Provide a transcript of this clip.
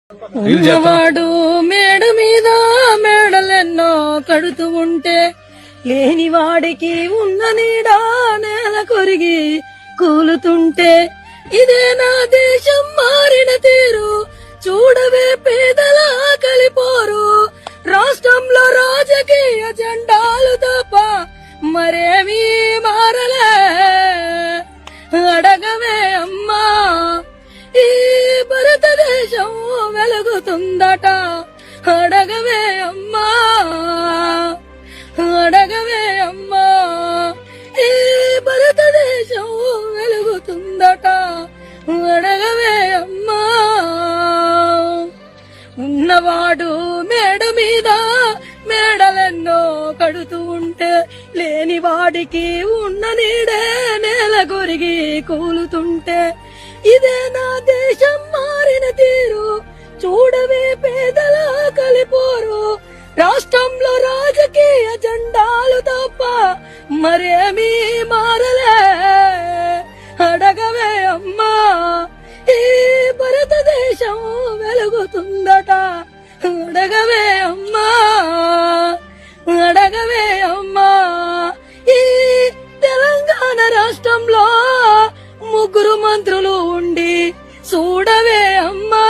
ఉన్నవాడు మేడ మీద మేడలెన్నో కడుతూ ఉంటే లేని వాడికి ఉన్న నీడా నేల కొరిగి కూలుతుంటే ఇదే నా దేశం మారిన తీరు చూడవే పేదల కలిపోరు రాష్ట్రంలో రాజకీయ జెండాలు తప్ప మరేమీ మారలే అడగవే అమ్మా ఈ భారతదేశం వెలుగుతుందట అడగవే అమ్మా అడగవే అమ్మా ఈ భారతదేశం వెలుగుతుందట అడగవే అమ్మా ఉన్నవాడు మేడ మీద మేడలెన్నో కడుతూ ఉంటే లేని వాడికి ఉన్న నీడే నేల కొరిగి కూలుతుంటే ఇదే నా దేశం మారిన తీరు చూడవే పేదల కలిపోరు రాష్ట్రంలో రాజకీయ జెండాలు తప్ప మరేమీ మారలే అడగవే అమ్మా ఈ భారతదేశం వెలుగుతుందట అడగవే అమ్మా అడగవే అమ్మా ఈ తెలంగాణ రాష్ట్రంలో 3 మంత్రులు ఉండి చూడవే అమ్మా